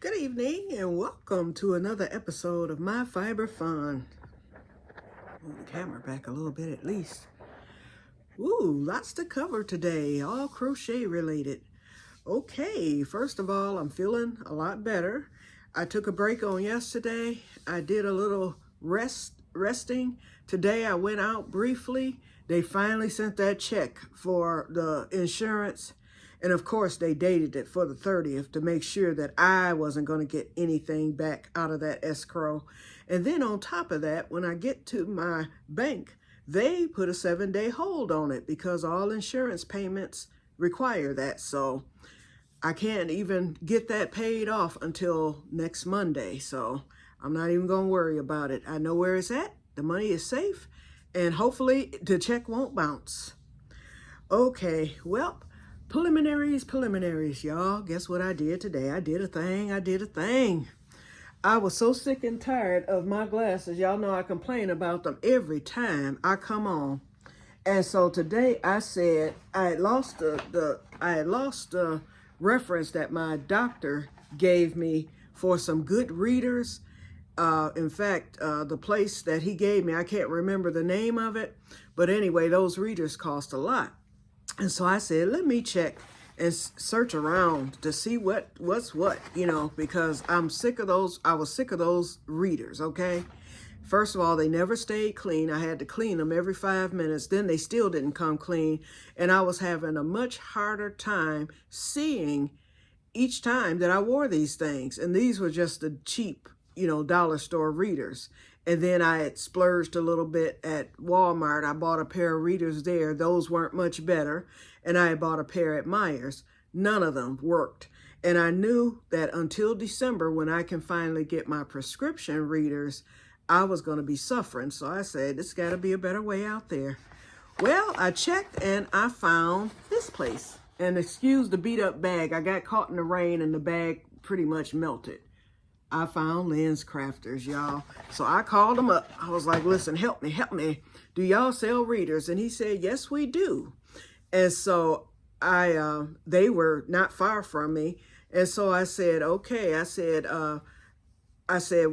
Good evening and welcome to another episode of My Fiber Fun. Move the camera back a little bit at least. Ooh, lots to cover today, all crochet related. Okay, first of all, I'm feeling a lot better. I took a break on yesterday. I did a little resting. Today I went out briefly. They finally sent that check for the insurance. And of course, they dated it for the 30th to make sure that I wasn't going to get anything back out of that escrow. And then on top of that, when I get to my bank, they put a 7-day hold on it because all insurance payments require that. So I can't even get that paid off until next Monday. So I'm not even going to worry about it. I know where it's at. The money is safe. And hopefully the check won't bounce. Okay, well, preliminaries, y'all. Guess what I did today? I did a thing. I was so sick and tired of my glasses. Y'all know I complain about them every time I come on. And so today I said I had lost the reference that my doctor gave me for some good readers. In fact, the place that he gave me, I can't remember the name of it, but anyway, those readers cost a lot. And so I said, let me check and search around to see what's what, because I'm sick of those. I was sick of those readers, okay? First of all, they never stayed clean. I had to clean them every 5 minutes. Then they still didn't come clean. And I was having a much harder time seeing each time that I wore these things. And these were just the cheap, dollar store readers. And then I had splurged a little bit at Walmart. I bought a pair of readers there. Those weren't much better. And I had bought a pair at Myers. None of them worked. And I knew that until December, when I can finally get my prescription readers, I was going to be suffering. So I said, there's got to be a better way out there. Well, I checked and I found this place. And excuse the beat up bag. I got caught in the rain and the bag pretty much melted. I found Lens Crafters, y'all. So I called him up. I was like, listen, help me. Do y'all sell readers? And he said, yes, we do. And so they were not far from me. And so I said, okay. I said,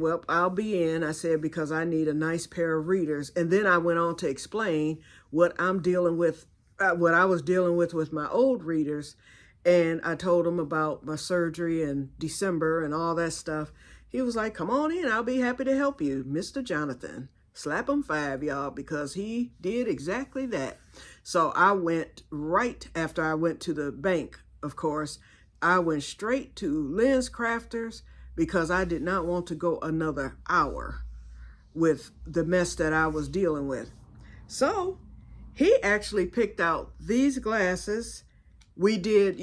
well, I'll be in. I said, because I need a nice pair of readers. And then I went on to explain what I'm dealing with, what I was dealing with my old readers. And I told him about my surgery in December and all that stuff. He was like, come on in. I'll be happy to help you, Mr. Jonathan. Slap him 5, y'all, because he did exactly that. So I went right after I went to the bank, of course. I went straight to Lens Crafters because I did not want to go another hour with the mess that I was dealing with. So he actually picked out these glasses. We did,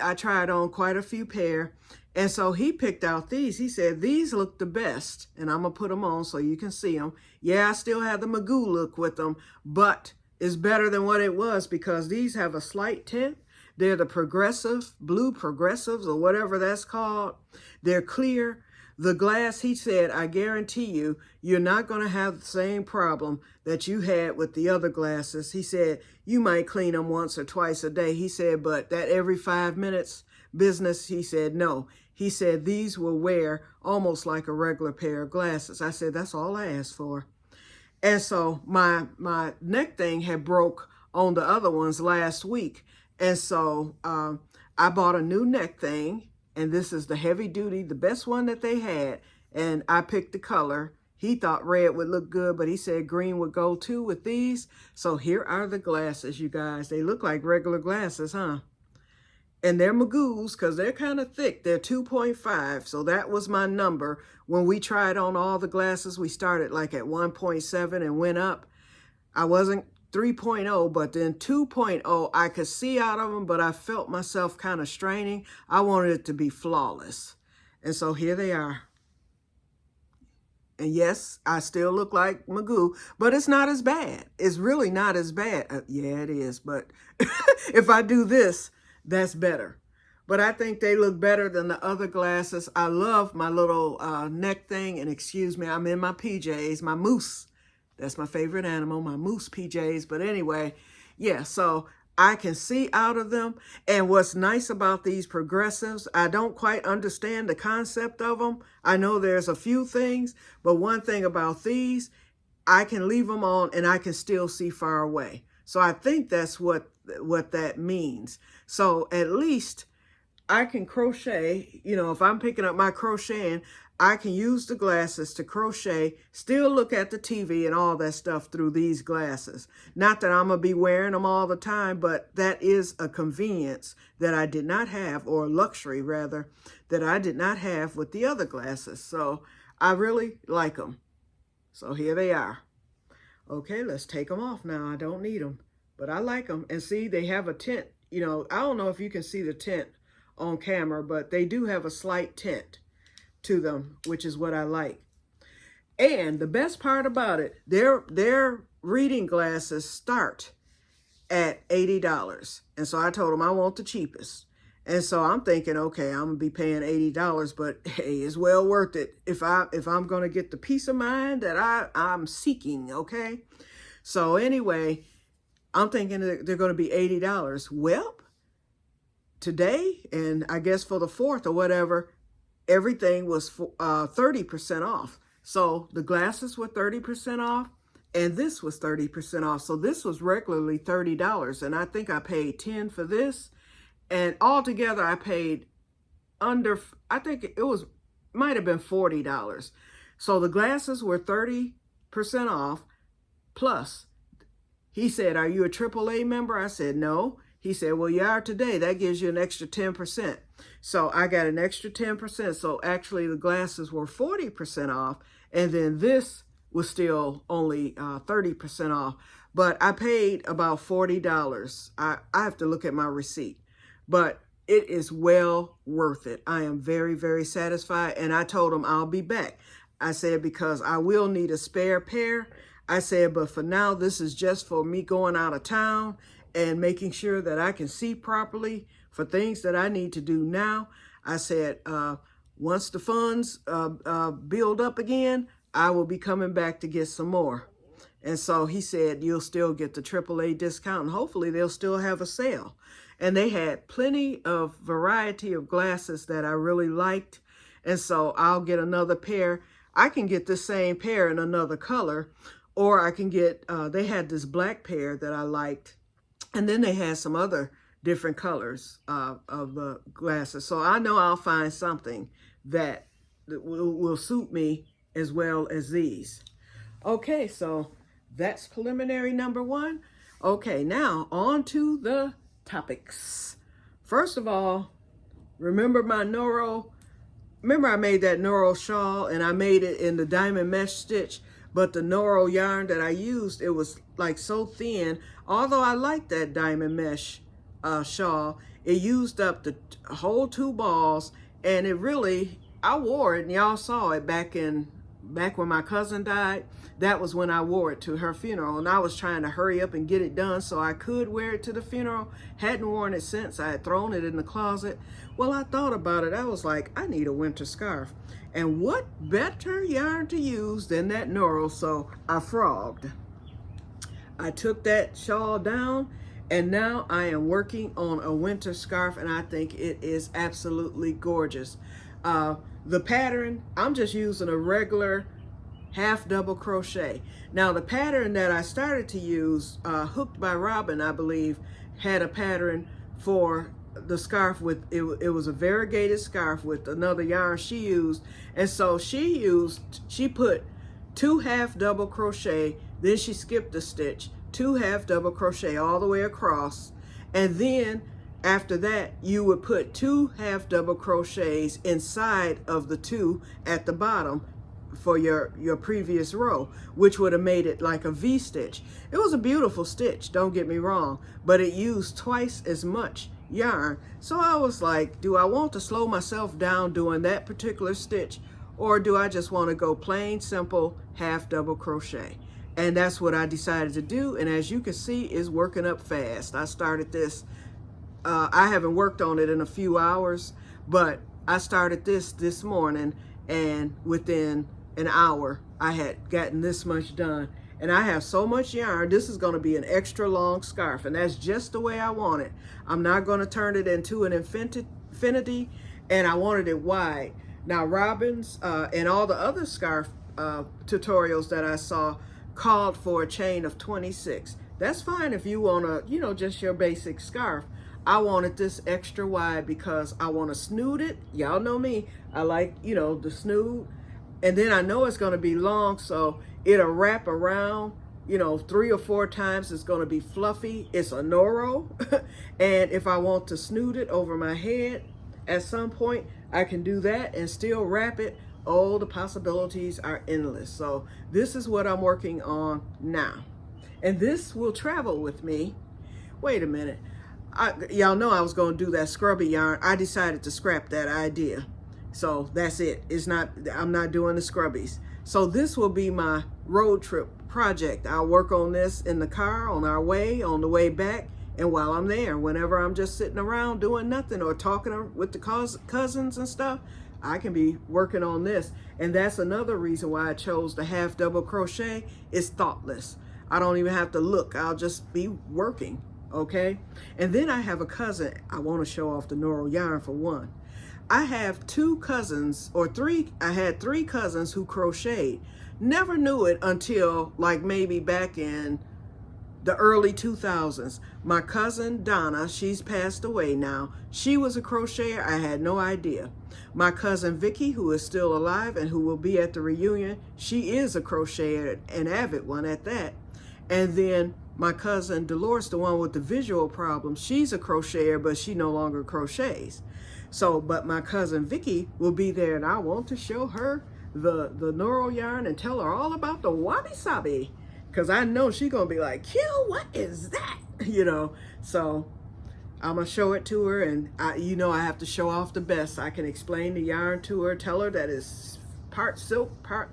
I tried on quite a few pair. And so he picked out these. He said, these look the best. And I'm going to put them on so you can see them. Yeah, I still have the Magoo look with them, but it's better than what it was because these have a slight tint. They're the blue progressives or whatever that's called. They're clear. The glass, he said, I guarantee you, you're not going to have the same problem that you had with the other glasses. He said, you might clean them once or twice a day. He said, but that every 5 minutes business, he said, no. He said, these will wear almost like a regular pair of glasses. I said, that's all I asked for. And so my neck thing had broke on the other ones last week. And so I bought a new neck thing. And this is the heavy duty, the best one that they had. And I picked the color. He thought red would look good, but he said green would go too with these. So here are the glasses, you guys. They look like regular glasses, huh? And they're Magoos because they're kind of thick. They're 2.5. So that was my number. When we tried on all the glasses, we started like at 1.7 and went up. I wasn't 3.0, but then 2.0, I could see out of them, but I felt myself kind of straining. I wanted it to be flawless. And so here they are. And yes, I still look like Magoo, but it's not as bad. It's really not as bad. Yeah, it is. But if I do this, that's better. But I think they look better than the other glasses. I love my little neck thing. And excuse me, I'm in my PJs, my moose. That's my favorite animal, my moose PJs. But anyway, yeah, so I can see out of them. And what's nice about these progressives, I don't quite understand the concept of them. I know there's a few things, but one thing about these, I can leave them on and I can still see far away. So I think that's what that means. So at least I can crochet, if I'm picking up my crocheting, I can use the glasses to crochet, still look at the TV and all that stuff through these glasses. Not that I'm going to be wearing them all the time, but that is a convenience that I did not have, or a luxury rather, that I did not have with the other glasses. So I really like them. So here they are. Okay, let's take them off now. I don't need them, but I like them. And see, they have a tint. I don't know if you can see the tint on camera, but they do have a slight tint to them, which is what I like. And the best part about it, their reading glasses start at $80. And so I told them I want the cheapest. And so I'm thinking, okay, I'm gonna be paying $80, but hey, it's well worth it if I'm gonna get the peace of mind that I'm seeking, okay? So anyway, I'm thinking that they're gonna be $80. Well, today, and I guess for the 4th or whatever, everything was 30% off. So the glasses were 30% off, and this was 30% off. So this was regularly $30, and I think I paid $10 for this. And altogether, I paid under, I think might have been $40. So the glasses were 30% off, plus, he said, "Are you a AAA member?" I said, "No." He said, "Well, you are today. That gives you an extra 10%. So I got an extra 10%. So actually the glasses were 40% off. And then this was still only 30% off. But I paid about $40. I have to look at my receipt. But it is well worth it. I am very, very satisfied. And I told him I'll be back. I said, because I will need a spare pair. I said, but for now, this is just for me going out of town and making sure that I can see properly for things that I need to do now. I said, once the funds build up again, I will be coming back to get some more. And so he said, you'll still get the AAA discount, and hopefully they'll still have a sale. And they had plenty of variety of glasses that I really liked. And so I'll get another pair. I can get the same pair in another color, or I can get, they had this black pair that I liked. And then they had some other different colors of the glasses. So I know I'll find something that will suit me as well as these. Okay, so that's preliminary number 1. Okay, now on to the topics. First of all, remember my Noro? Remember I made that Noro shawl and I made it in the diamond mesh stitch, but the Noro yarn that I used, it was like so thin. Although I like that diamond mesh shawl, it used up the whole 2 balls, and it really, I wore it, and y'all saw it back when my cousin died. That was when I wore it to her funeral, and I was trying to hurry up and get it done so I could wear it to the funeral. Hadn't worn it since. I had thrown it in the closet. Well, I thought about it. I was like, I need a winter scarf. And what better yarn to use than that Noro? So I frogged. I took that shawl down, and now I am working on a winter scarf, and I think it is absolutely gorgeous. The pattern, I'm just using a regular half double crochet. Now the pattern that I started to use, Hooked by Robin, I believe, had a pattern for the scarf with, it was a variegated scarf with another yarn she used. And so she put 2 half double crochet, then she skipped a stitch, 2 half double crochet all the way across, and then after that you would put 2 half double crochets inside of the 2 at the bottom for your previous row, which would have made it like a V stitch. It was a beautiful stitch, don't get me wrong, but it used twice as much yarn. So I was like, do I want to slow myself down doing that particular stitch, or do I just want to go plain simple half double crochet? And that's what I decided to do, and as you can see, it's working up fast. I started this, I haven't worked on it in a few hours, but I started this morning, and within an hour I had gotten this much done, And I have so much yarn. This is going to be an extra long scarf, and that's just the way I want it. I'm not going to turn it into an infinity, and I wanted it wide. Now, Robin's and all the other scarf tutorials that I saw called for a chain of 26. That's fine if you want to, you know, just your basic scarf. I wanted this extra wide because I want to snood it. Y'all know me. I like, you know, the snood. And then I know it's going to be long, so it'll wrap around, you know, 3 or 4 times. It's going to be fluffy. It's a Noro. And if I want to snood it over my head at some point, I can do that and still wrap it. Oh, the possibilities are endless. So this is what I'm working on now. And this will travel with me. Wait a minute. Y'all know I was going to do that scrubby yarn. I decided to scrap that idea. So that's it. I'm not doing the scrubbies. So this will be my road trip project. I'll work on this in the car, on the way back, and while I'm there, whenever I'm just sitting around doing nothing or talking with the cousins and stuff, I can be working on this. And that's another reason why I chose the half double crochet. It's thoughtless. I don't even have to look. I'll just be working. Okay. And then I have a cousin. I want to show off the Noro yarn for one. I have 2 cousins or 3. I had 3 cousins who crocheted. Never knew it until like maybe back in the early 2000s. My cousin Donna, she's passed away now. She was a crocheter. I had no idea. My cousin Vicky, who is still alive and who will be at the reunion, she is a crocheter, an avid one at that. And then my cousin Dolores, the one with the visual problem, she's a crocheter, but she no longer crochets. So, but my cousin Vicky will be there, and I want to show her the Noro yarn and tell her all about the wabi-sabi, because I know she's going to be like, Q, what is that? You know, so I'm going to show it to her, and you know I have to show off the best. I can explain the yarn to her, tell her that it's part silk, part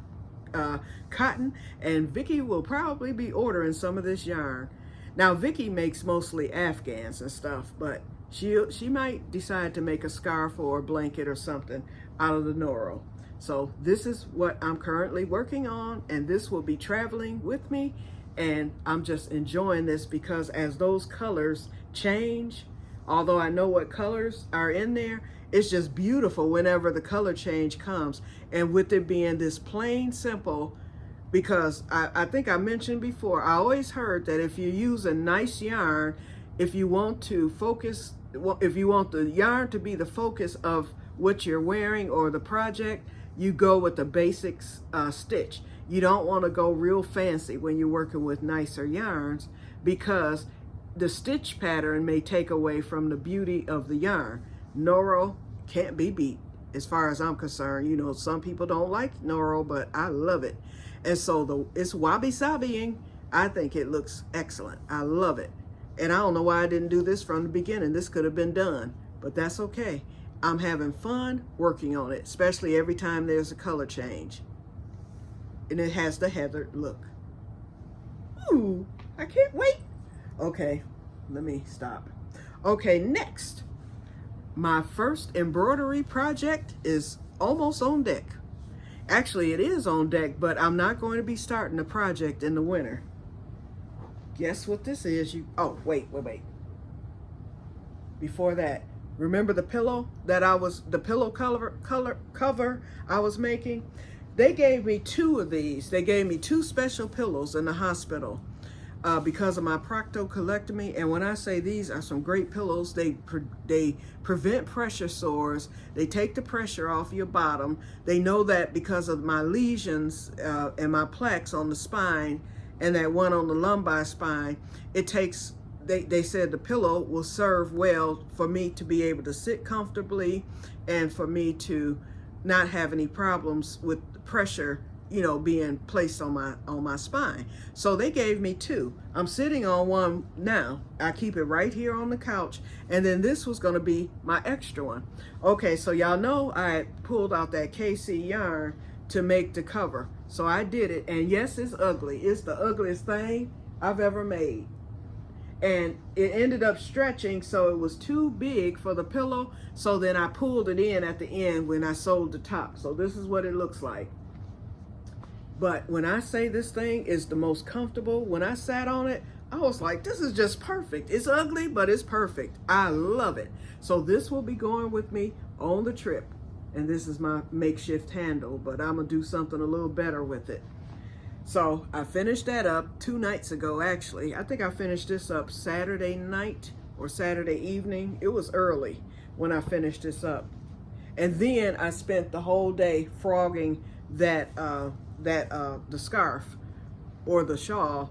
cotton, and Vicky will probably be ordering some of this yarn. Now, Vicky makes mostly Afghans and stuff, but she might decide to make a scarf or a blanket or something out of the Noro. So this is what I'm currently working on, and this will be traveling with me, and I'm just enjoying this because as those colors change, although I know what colors are in there, it's just beautiful whenever the color change comes. And with it being this plain simple, because I think I mentioned before, I always heard that if you use a nice yarn, if you want to focus, if you want the yarn to be the focus of what you're wearing or the project, you go with the basics stitch. You don't want to go real fancy when you're working with nicer yarns, because the stitch pattern may take away from the beauty of the yarn. Noro can't be beat as far as I'm concerned. You know, some people don't like Noro, but I love it. And so it's wabi-sabiing. I think it looks excellent. I love it. And I don't know why I didn't do this from the beginning. This could have been done, but that's okay. I'm having fun working on it, especially every time there's a color change. And it has the heather look. Ooh, I can't wait. Okay, let me stop. Okay, next. My first embroidery project is almost on deck. Actually, it is on deck, but I'm not going to be starting the project in the winter. Guess what this is? Oh, wait. Before that, remember the pillow that the pillow cover I was making? They gave me 2 of these. They gave me 2 special pillows in the hospital because of my proctocolectomy. And when I say these are some great pillows, they prevent pressure sores. They take the pressure off your bottom. They know that because of my lesions and my plaques on the spine and that one on the lumbar spine, it takes, they said the pillow will serve well for me to be able to sit comfortably and for me to not have any problems with pressure, you know, being placed on my spine. So they gave me 2. I'm sitting on one now. I keep it right here on the couch. And then this was going to be my extra one. Okay, so y'all know I pulled out that KC yarn to make the cover. So I did it, and yes, it's ugly. It's the ugliest thing I've ever made. And it ended up stretching, so it was too big for the pillow. So then I pulled it in at the end when I sewed the top. So this is what it looks like. But when I say this thing is the most comfortable, when I sat on it, I was like, this is just perfect. It's ugly, but it's perfect. I love it. So this will be going with me on the trip. And this is my makeshift handle, but I'm gonna do something a little better with it. So I finished that up 2 nights ago, actually. I think I finished this up Saturday night or Saturday evening. It was early when I finished this up. And then I spent the whole day frogging the scarf or the shawl.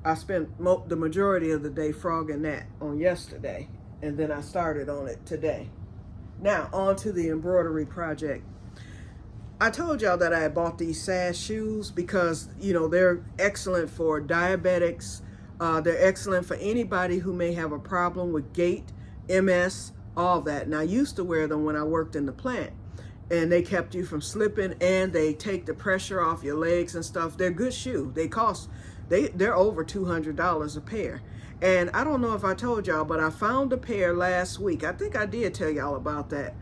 I spent the majority of the day frogging that on yesterday, and then I started on it today. Now on to the embroidery project. I told y'all that I had bought these SAS shoes because, you know, they're excellent for diabetics. They're excellent for anybody who may have a problem with gait, MS, all that. And I used to wear them when I worked in the plant, and they kept you from slipping, and they take the pressure off your legs and stuff. They're good shoes. They're over $200 a pair. And I don't know if I told y'all, but I found a pair last week. I think I did tell y'all about that.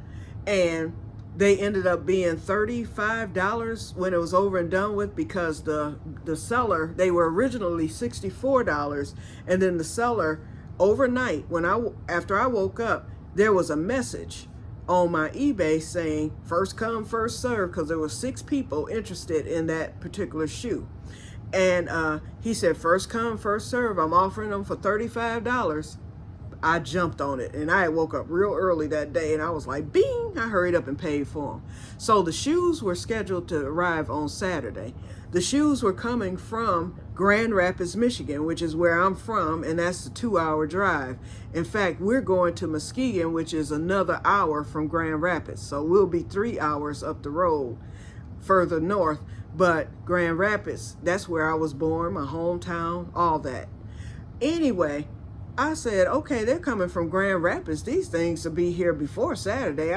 And they ended up being $35 when it was over and done with, because the seller, they were originally $64, and then the seller overnight, after I woke up, there was a message on my eBay saying first come first serve, because there were 6 people interested in that particular shoe. And he said first come first serve, I'm offering them for $35. I jumped on it, and I woke up real early that day, and I was like, bing, I hurried up and paid for them. So the shoes were scheduled to arrive on Saturday. The shoes were coming from Grand Rapids, Michigan, which is where I'm from, and that's a 2-hour drive. In fact, we're going to Muskegon, which is another hour from Grand Rapids. So we'll be 3 hours up the road further north. But Grand Rapids, that's where I was born, my hometown, all that. Anyway, I said, okay, they're coming from Grand Rapids. These things will be here before Saturday.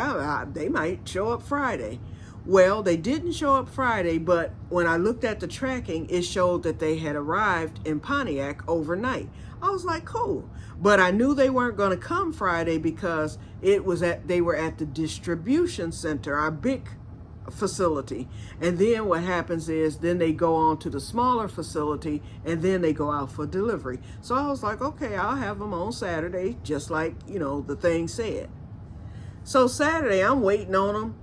They might show up Friday. Well, they didn't show up Friday, but when I looked at the tracking, it showed that they had arrived in Pontiac overnight. I was like, cool. But I knew they weren't going to come Friday because they were at the distribution center, our big facility. And then what happens is then they go on to the smaller facility, and then they go out for delivery. So I was like, okay, I'll have them on Saturday, just like, you know, the thing said. So Saturday, I'm waiting on them.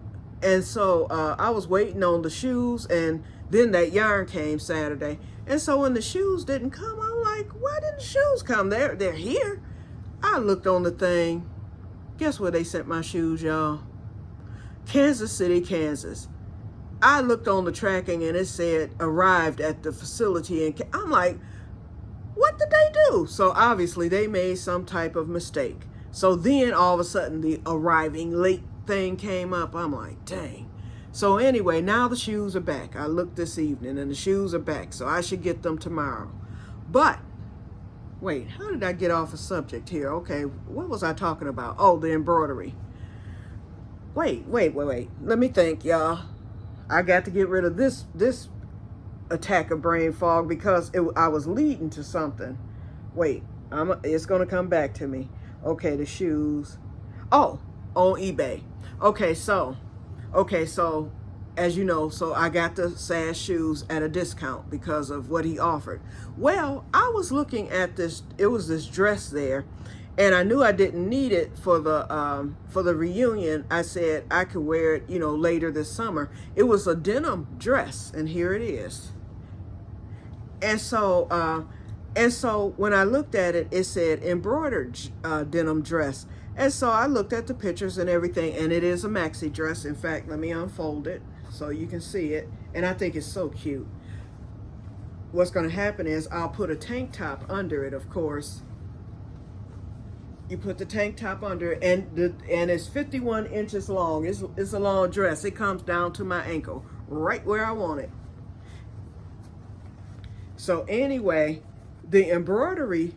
And so I was waiting on the shoes, and then that yarn came Saturday. And so when the shoes didn't come, I'm like, why didn't the shoes come? They're here. I looked on the thing. Guess where they sent my shoes, y'all? Kansas City, Kansas. I looked on the tracking, and it said arrived at the facility, and I'm like, what did they do? So obviously they made some type of mistake. So then all of a sudden the arriving late thing came up. I'm like, dang. So anyway, now the shoes are back. I looked this evening, and the shoes are back, so I should get them tomorrow. But wait, how did I get off a subject here? Okay, what was I talking about? Oh, the embroidery. Wait. Let me think, y'all. I got to get rid of this attack of brain fog because I was leading to something. Wait, it's going to come back to me. Okay, the shoes. Oh, on eBay. Okay, so as you know, so I got the SAS shoes at a discount because of what he offered. Well, I was looking at this. It was this dress there, and I knew I didn't need it for the reunion. I said I could wear it, you know, later this summer. It was a denim dress, and here it is. And so when I looked at it, it said embroidered denim dress. And so I looked at the pictures and everything, and it is a maxi dress. In fact, let me unfold it so you can see it. And I think it's so cute. What's going to happen is I'll put a tank top under it, of course. You put the tank top under it, and it's 51 inches long. It's a long dress. It comes down to my ankle, right where I want it. So anyway, the embroidery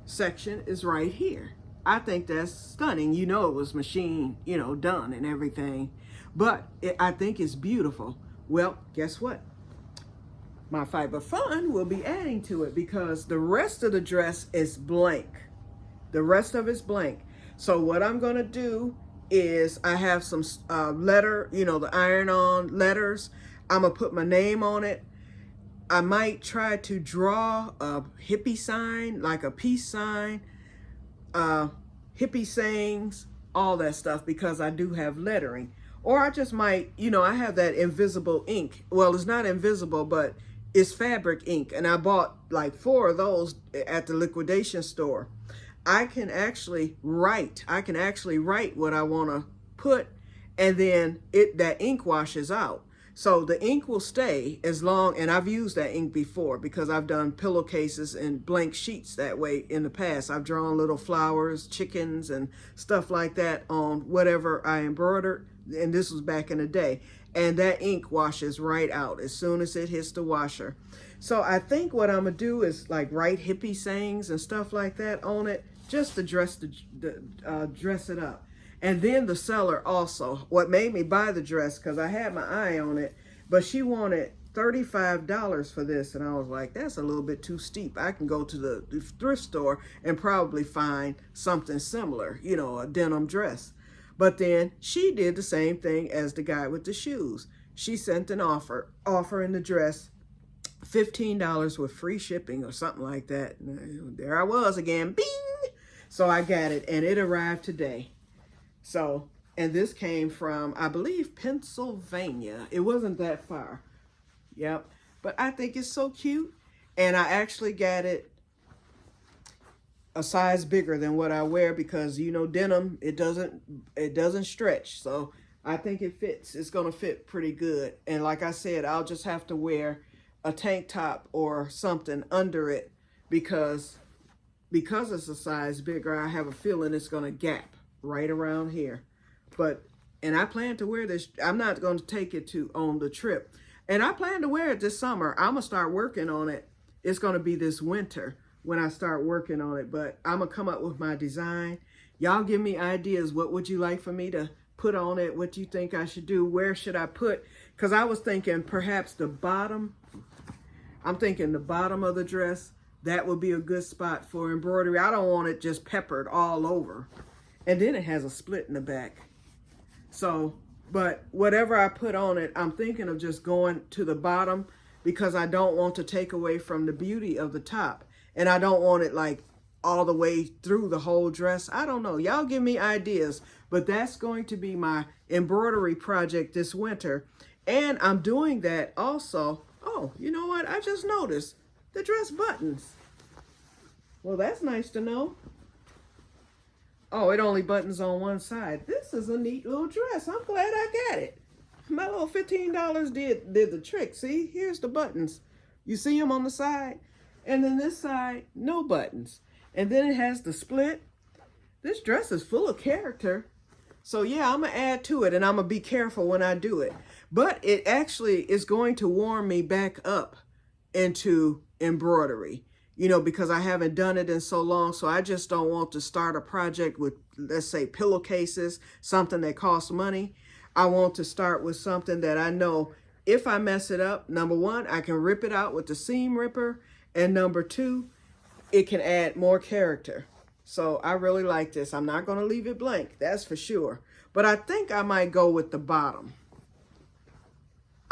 section is right here. I think that's stunning. You know, it was machine, you know, done and everything. But I think it's beautiful. Well, guess what? My Fiber Fun will be adding to it because the rest of the dress is blank. The rest of it's blank. So what I'm going to do is I have some the iron-on letters. I'm going to put my name on it. I might try to draw a hippie sign, like a peace sign, hippie sayings, all that stuff, because I do have lettering. Or I just might, I have that invisible ink. Well, it's not invisible, but it's fabric ink. And I bought like 4 of those at the liquidation store. I can actually write. I can actually write what I want to put, and then that ink washes out. So the ink will stay as long, and I've used that ink before because I've done pillowcases and blank sheets that way in the past. I've drawn little flowers, chickens, and stuff like that on whatever I embroidered, and this was back in the day. And that ink washes right out as soon as it hits the washer. So I think what I'm gonna do is like write hippie sayings and stuff like that on it, just to dress it up. And then the seller also, what made me buy the dress, because I had my eye on it, but she wanted $35 for this. And I was like, that's a little bit too steep. I can go to the thrift store and probably find something similar, a denim dress. But then she did the same thing as the guy with the shoes. She sent an offering the dress, $15 with free shipping or something like that. And there I was again, bing! So I got it, and it arrived today. So, and this came from, I believe, Pennsylvania. It wasn't that far. Yep. But I think it's so cute. And I actually got it a size bigger than what I wear because, denim, it doesn't stretch. So I think it fits. It's going to fit pretty good. And like I said, I'll just have to wear a tank top or something under it because it's a size bigger. I have a feeling it's going to gap right around here. And I plan to wear this. I'm not going to take it on the trip. And I plan to wear it this summer. I'm going to start working on it. It's going to be this winter when I start working on it. But I'm going to come up with my design. Y'all give me ideas. What would you like for me to put on it? What do you think I should do? Where should I put? Because I was thinking perhaps the bottom. I'm thinking the bottom of the dress. That would be a good spot for embroidery. I don't want it just peppered all over. And then it has a split in the back. So, but whatever I put on it, I'm thinking of just going to the bottom because I don't want to take away from the beauty of the top. And I don't want it like all the way through the whole dress. I don't know. Y'all give me ideas. But that's going to be my embroidery project this winter. And I'm doing that also. Oh, you know what? I just noticed the dress buttons. Well, that's nice to know. Oh, it only buttons on one side. This is a neat little dress. I'm glad I got it. My little $15 did the trick. See, here's the buttons. You see them on the side? And then this side, no buttons. And then it has the split. This dress is full of character. So yeah, I'm going to add to it, and I'm going to be careful when I do it. But it actually is going to warm me back up into embroidery. Because I haven't done it in so long. So I just don't want to start a project with, let's say, pillowcases, something that costs money. I want to start with something that I know if I mess it up, number one, I can rip it out with the seam ripper. And number two, it can add more character. So I really like this. I'm not going to leave it blank, that's for sure. But I think I might go with the bottom.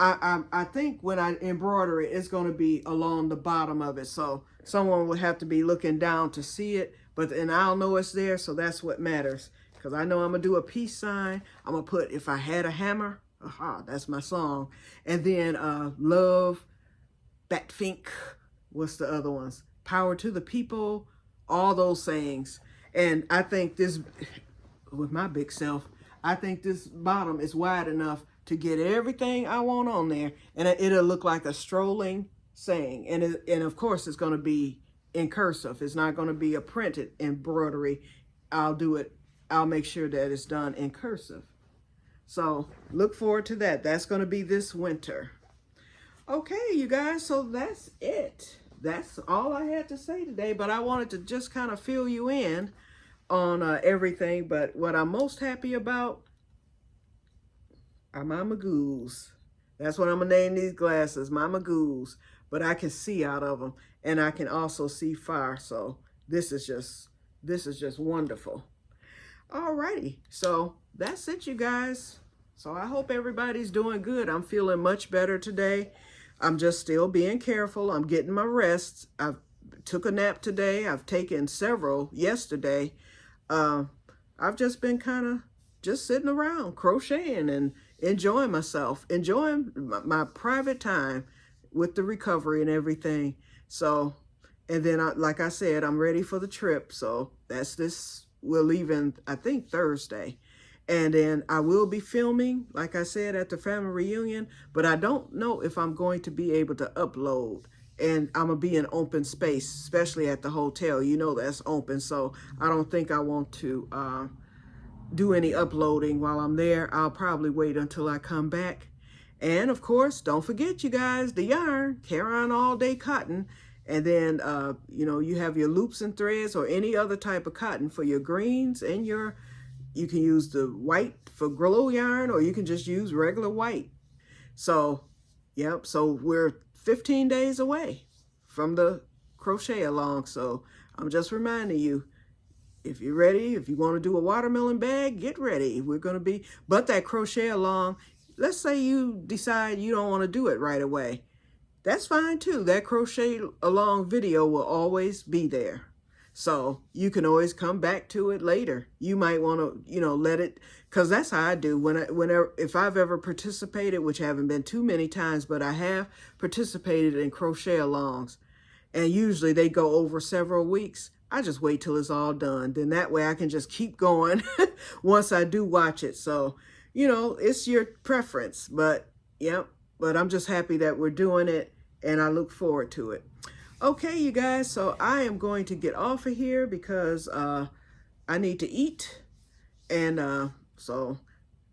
I think when I embroider it, it's going to be along the bottom of it. So someone would have to be looking down to see it. But then I'll know it's there, so that's what matters. Because I know I'm going to do a peace sign. I'm going to put, if I had a hammer, aha, that's my song. And then love, Batfink, what's the other ones? Power to the people, all those sayings. And I think this, with my big self, I think this bottom is wide enough to get everything I want on there, and it'll look like a strolling saying. And of course, it's going to be in cursive. It's not going to be a printed embroidery. I'll make sure that it's done in cursive. So look forward to that. That's going to be this winter. Okay, you guys, so that's it. That's all I had to say today, but I wanted to just kind of fill you in on everything. But what I'm most happy about are my Magoos. That's what I'm going to name these glasses, my Magoos. But I can see out of them, and I can also see far. So this is just wonderful. Alrighty, so that's it, you guys. So I hope everybody's doing good. I'm feeling much better today. I'm just still being careful. I'm getting my rest. I took a nap today. I've taken several yesterday. Uh, I've just been kind of just sitting around crocheting and enjoying myself, enjoying my private time with the recovery and everything. So, and then like I said, I'm ready for the trip. So that's this. We're leaving, I think, Thursday. And then I will be filming, like I said, at the family reunion, but I don't know if I'm going to be able to upload. And I'm going to be in open space, especially at the hotel. You know that's open, so I don't think I want to do any uploading while I'm there. I'll probably wait until I come back. And of course, don't forget, you guys, the yarn, carry on all day cotton. And then, you know, you have your loops and threads or any other type of cotton for your greens and you can use the white for glow yarn, or you can just use regular white. So, yep, so we're 15 days away from the crochet along. So I'm just reminding you, if you're ready, if you want to do a watermelon bag, get ready. We're going to be, but that crochet along, let's say you decide you don't want to do it right away. That's fine too. That crochet along video will always be there. So you can always come back to it later. You might want to, you know, let it, because that's how I do. If I've ever participated, which haven't been too many times, but I have participated in crochet alongs, and usually they go over several weeks. I just wait till it's all done. Then that way I can just keep going once I do watch it. So, you know, it's your preference, but yep. But I'm just happy that we're doing it, and I look forward to it. Okay, you guys, so I am going to get off of here because I need to eat. And so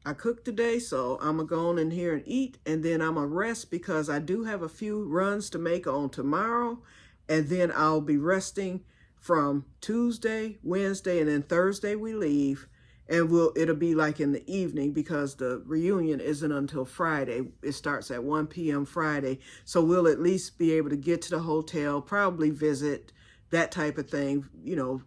I cooked today, so I'm going to go on in here and eat. And then I'm going to rest because I do have a few runs to make on tomorrow. And then I'll be resting from Tuesday, Wednesday, and then Thursday we leave. And it'll be like in the evening because the reunion isn't until Friday. It starts at 1 p.m. Friday. So we'll at least be able to get to the hotel, probably visit, that type of thing, you know,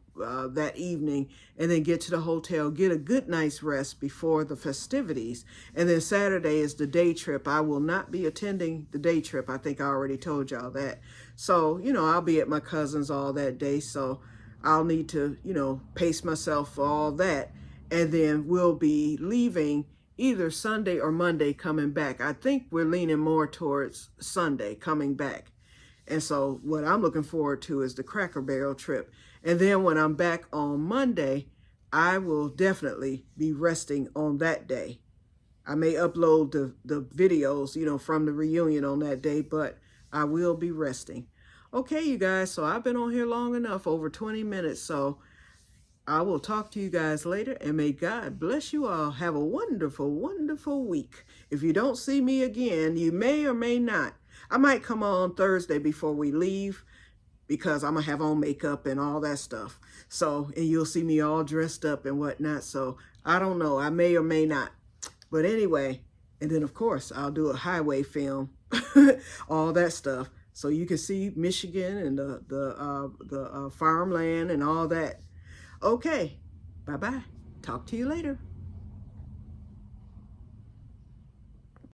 that evening, and then get to the hotel, get a good night's rest before the festivities. And then Saturday is the day trip. I will not be attending the day trip. I think I already told y'all that. So, you know, I'll be at my cousin's all that day. So I'll need to, you know, pace myself for all that. And then we'll be leaving either Sunday or Monday coming back. I think we're leaning more towards Sunday coming back. And so what I'm looking forward to is the Cracker Barrel trip. And then when I'm back on Monday, I will definitely be resting on that day. I may upload the videos, you know, from the reunion on that day, but I will be resting. Okay, you guys, so I've been on here long enough, over 20 minutes. So I will talk to you guys later, and may God bless you all. Have a wonderful, wonderful week. If you don't see me again, you may or may not. I might come on Thursday before we leave because I'm going to have on makeup and all that stuff. So, and you'll see me all dressed up and whatnot. So, I don't know. I may or may not. But anyway, and then, of course, I'll do a highway film, all that stuff. So you can see Michigan and the farmland and all that. Okay, bye-bye. Talk to you later.